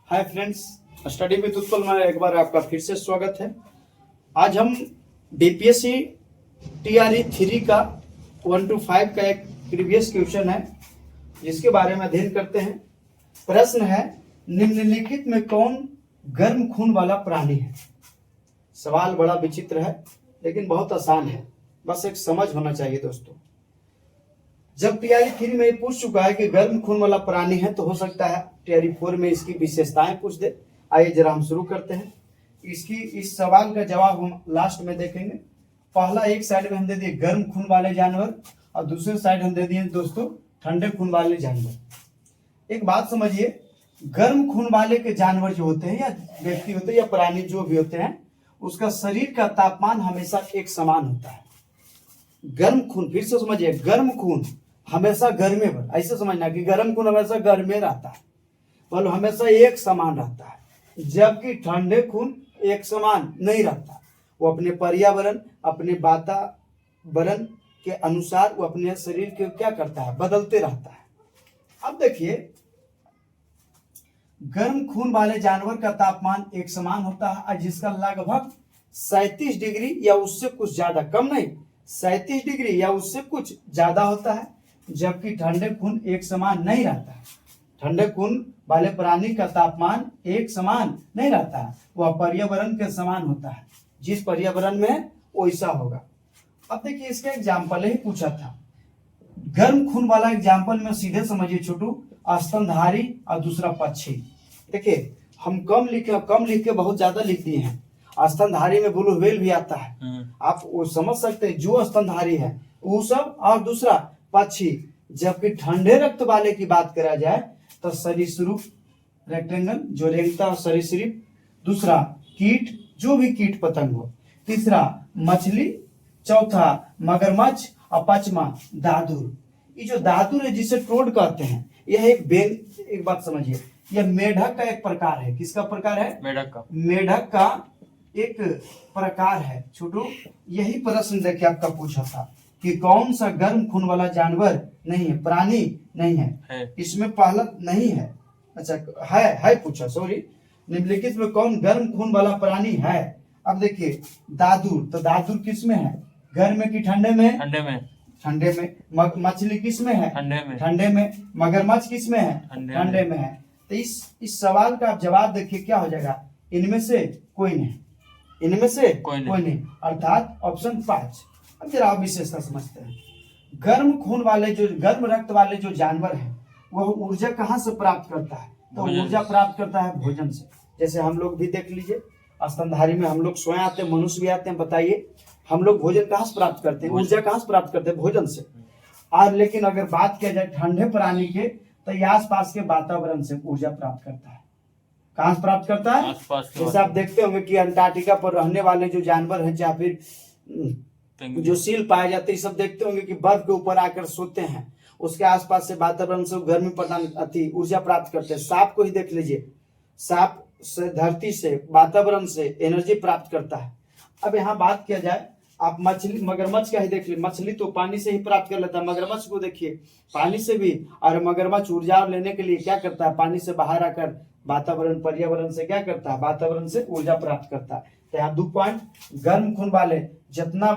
Hi friends, study with Utpal में एक बार आपका फिर से स्वागत है। आज हम बीपीएससी टीआरई 3 का 1 to 5 का एक प्रीवियस क्वेश्चन है जिसके बारे में अध्ययन करते हैं। प्रश्न है, निम्नलिखित में कौन गर्म खून वाला प्राणी है। सवाल बड़ा विचित्र है लेकिन बहुत आसान है, बस एक समझ होना चाहिए दोस्तों। जब टीआरई 3 में ये पूछ चुका है कि गर्म खून वाला प्राणी है, तो हो सकता है टीआरई 4 में इसकी विशेषताएं पूछ दे। आइए जरा हम शुरू करते हैं। इस सवाल का जवाब हम लास्ट में देखेंगे। पहला एक साइड में हम दे दिए गर्म खून वाले जानवर और दूसरे साइड हम दे दिए दोस्तों ठंडे खून वाले जानवर। एक बात समझिए, गर्म खून वाले के जानवर जो होते हैं या व्यक्ति होते हैं या प्राणी जो भी होते हैं, उसका शरीर का तापमान हमेशा एक समान होता है। गर्म खून, फिर से समझिए, गर्म खून हमेशा गर्मे पर, ऐसे समझना कि गर्म खून हमेशा गर्मे रहता है, मतलब हमेशा एक समान रहता है, जबकि ठंडे खून एक समान नहीं रहता। वो अपने पर्यावरण, अपने वातावरण के अनुसार वो अपने शरीर के क्या करता है, बदलते रहता है। अब देखिए, गर्म खून वाले जानवर का तापमान एक समान होता है, जिसका लगभग 37 डिग्री या उससे कुछ ज्यादा, कम नहीं, 37 डिग्री या उससे कुछ ज्यादा होता है, जबकि ठंडे खून एक समान नहीं रहता है। ठंडे खून वाले प्राणी का तापमान एक समान नहीं रहता है, वह पर्यावरण के समान होता है। जिस पर्यावरण में वैसा होगा। अब देखिए, इसका एग्जाम्पल ही पूछा था। गर्म खून वाला एग्जाम्पल में सीधे समझिए छोटू, स्तनधारी और दूसरा पक्षी। देखिए, हम कम लिख के बहुत ज्यादा लिख दिए हैं। स्तनधारी में ब्लू व्हेल भी आता है, आप वो समझ सकते हैं, जो स्तनधारी है वो सब, और दूसरा पक्षी। जबकि ठंडे रक्त वाले की बात करा जाए तो सरीसृप, रेक्टेंगल जो रेंगता है सरीसृप, दूसरा कीट जो भी कीट पतंग हो, तीसरा मछली, चौथा मगरमच्छ और पांचवा दादुर। ये जो दादुर है जिसे टोड कहते हैं, यह एक बात समझिए, यह मेढक का एक प्रकार है। किसका प्रकार है? मेढक का एक प्रकार है छोटू। यही प्रश्न देखिए आपका पूछा था कि कौन सा गर्म खून वाला जानवर नहीं है, प्राणी नहीं है। इसमें पहला नहीं है, अच्छा है पूछा, सॉरी। निम्नलिखित में कौन गर्म खून वाला प्राणी है। अब देखिए, दादुर, तो दादुर किस में है, गर्म में कि ठंडे में? ठंडे में। मछली किस में है? ठंडे में। मगरमच्छ किस में है? ठंडे में है। तो इस सवाल का आप जवाब देखिए क्या हो जाएगा, इनमें से कोई नहीं, इनमें से कोई नहीं, अर्थात ऑप्शन 5। अब जरा आप विशेषता समझते हैं। गर्म खून वाले जो, गर्म रक्त वाले जो जानवर है, वह ऊर्जा कहाँ से प्राप्त करता है? तो ऊर्जा प्राप्त करता है भोजन से। जैसे हम लोग भी देख लीजिए, स्तनधारी में हम लोग स्वयं आते हैं, मनुष्य भी आते हैं। बताइए, हम लोग भोजन कहाँ से प्राप्त करते हैं, ऊर्जा कहाँ से प्राप्त करते हैं? भोजन से। और लेकिन अगर बात किया जाए ठंडे प्राणी के, तो ये आसपास के वातावरण से ऊर्जा प्राप्त करता है। कहाँ से प्राप्त करता है? जैसे आप देखते होंगे कि अंटार्कटिका पर रहने वाले जो जानवर हैं, या फिर जो सील पाए जाते हैं, सब देखते होंगे कि बर्फ के ऊपर आकर सोते हैं, उसके आसपास से वातावरण से गर्मी प्रदान ऊर्जा प्राप्त करते हैं। सांप को ही देख लीजिए, सांप से, धरती से, वातावरण से एनर्जी प्राप्त करता है। अब यहाँ बात किया जाए, आप मछली, मगरमच्छ का ही देख लीजिए। मछली तो पानी से ही प्राप्त कर लेता है, मगरमच्छ को देखिए पानी से भी। और मगरमच्छ ऊर्जा लेने के लिए क्या करता है, पानी से बाहर आकर वातावरण, पर्यावरण से क्या करता है, वातावरण से ऊर्जा प्राप्त करता है। तो यहाँ 2 पॉइंट, गर्म खून वाले जितना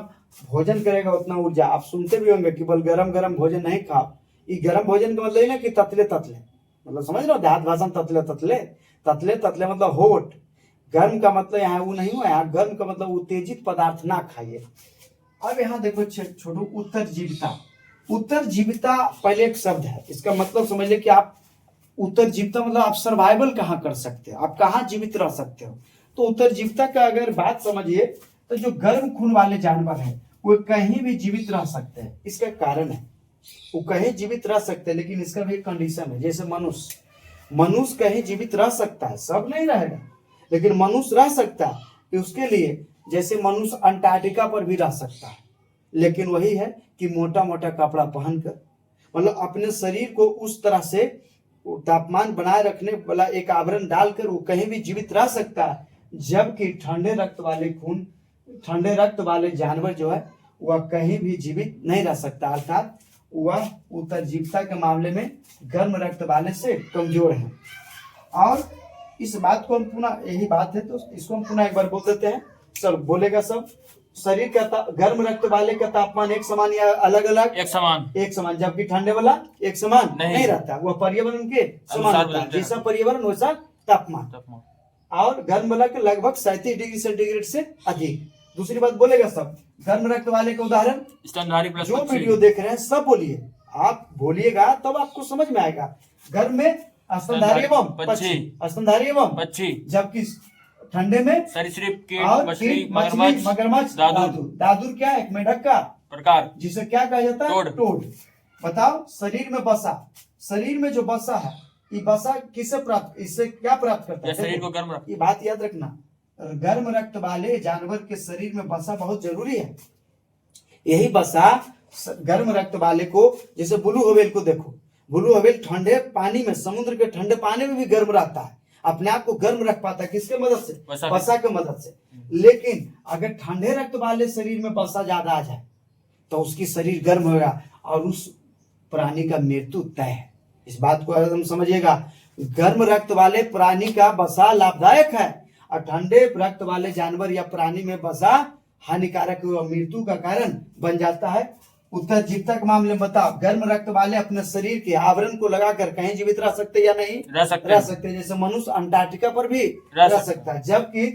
भोजन करेगा उतना ऊर्जा। आप सुनते भी होंगे कि बोल गरम भोजन नहीं खाओ। ये गरम भोजन का मतलब है ना कि ततले, मतलब समझ रहे हो, देहात भाषा में ततले मतलब होट। गर्म का मतलब यहाँ वो नहीं हुआ, यहाँ गर्म का मतलब उत्तेजित पदार्थ ना खाइए। अब यहाँ देखो छोटू, उत्तरजीविता पहले एक शब्द है, इसका मतलब समझ ले कि आप उत्तरजीविता मतलब आप सर्वाइवल कहाँ कर सकते हो, आप कहाँ जीवित रह सकते हो। तो उत्तरजीविता का अगर बात समझिए, तो जो गर्म खून वाले जानवर है वो कहीं भी जीवित रह सकते हैं। इसका कारण है, वो कहीं जीवित रह सकते हैं, लेकिन इसका भी एक कंडीशन है। जैसे मनुष्य कहीं जीवित रह सकता है, सब नहीं रहेगा, लेकिन मनुष्य रह सकता है। उसके लिए जैसे मनुष्य अंटार्कटिका पर भी रह सकता है, लेकिन वही है कि मोटा मोटा कपड़ा पहनकर, मतलब अपने शरीर को उस तरह से तापमान बनाए रखने वाला एक आवरण डालकर वो कहीं भी जीवित रह सकता है। जबकि ठंडे रक्त वाले जानवर जो है वह कहीं भी जीवित नहीं रह सकता, अर्थात वह उत्तरजीविता के मामले में गर्म रक्त वाले से कमजोर है। और इस बात को हम पुनः, यही बात है तो इसको हम पुनः एक बार बोल देते हैं, सब बोलेगा सब। शरीर का गर्म रक्त वाले का तापमान एक समान या अलग अलग? एक समान। एक समान। जबकि ठंडे वाला एक समान नहीं रहता, वह पर्यावरण के समान होता है, जैसा पर्यावरण वैसा तापमान। और गर्म वाला के लगभग 37 डिग्री सेंटीग्रेड से अधिक। दूसरी बात बोलेगा सब। गर्म रक्त वाले का उदाहरण, स्तनधारी प्लस जो वीडियो देख रहे हैं सब बोलिए, आप बोलिएगा तब आपको समझ में आएगा। गर्म में स्तनधारी एवं पक्षी, स्तनधारी एवं पक्षी। जबकि ठंडे में सरीसृप, और मछली, मगरमच्छ, दादुर। दादुर क्या है? एक मेढक का प्रकार, जिसे क्या कहा जाता है? टोड। बताओ, शरीर में बसा, शरीर में जो बसा है, ये बसा किसे प्राप्त, इससे क्या प्राप्त करता है? शरीर को गर्म रखता। ये बात याद रखना, गर्म रक्त वाले जानवर के शरीर में बसा बहुत जरूरी है। यही बसा गर्म रक्त वाले को, जैसे ब्लू व्हेल को देखो, ब्लू व्हेल ठंडे पानी में, समुद्र के ठंडे पानी में भी गर्म रहता है, अपने आप को गर्म रख पाता है। किसके मदद से? बसा के मदद से। लेकिन अगर ठंडे रक्त वाले शरीर में बसा ज्यादा आ जाए तो उसकी शरीर गर्म होगा और उस प्राणी का मृत्यु तय है। इस बात को एकदम समझिएगा। गर्म रक्त वाले प्राणी का बसा लाभदायक है और ठंडे रक्त वाले जानवर या प्राणी में बसा हानिकारक व मृत्यु का कारण बन जाता है। उत्तर जीवता के मामले में बताओ, गर्म रक्त वाले अपने शरीर के आवरण को लगाकर कहीं जीवित रह सकते या नहीं? रह सकते हैं। जैसे मनुष्य अंटार्कटिका पर भी रह सकता है, जबकि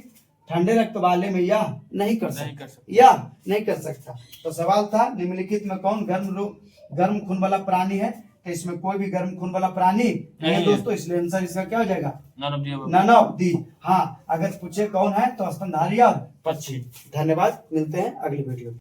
ठंडे रक्त वाले में यह नहीं कर सकता। तो सवाल था, निम्नलिखित में कौन गर्म खून वाला प्राणी है? तो इसमें कोई भी गर्म खून वाला प्राणी नहीं है दोस्तों, इसलिए आंसर इसका क्या हो जाएगा? None of the. हाँ, अगर पूछे कौन है तो स्तनधारी और पक्षी। धन्यवाद, मिलते हैं अगली वीडियो।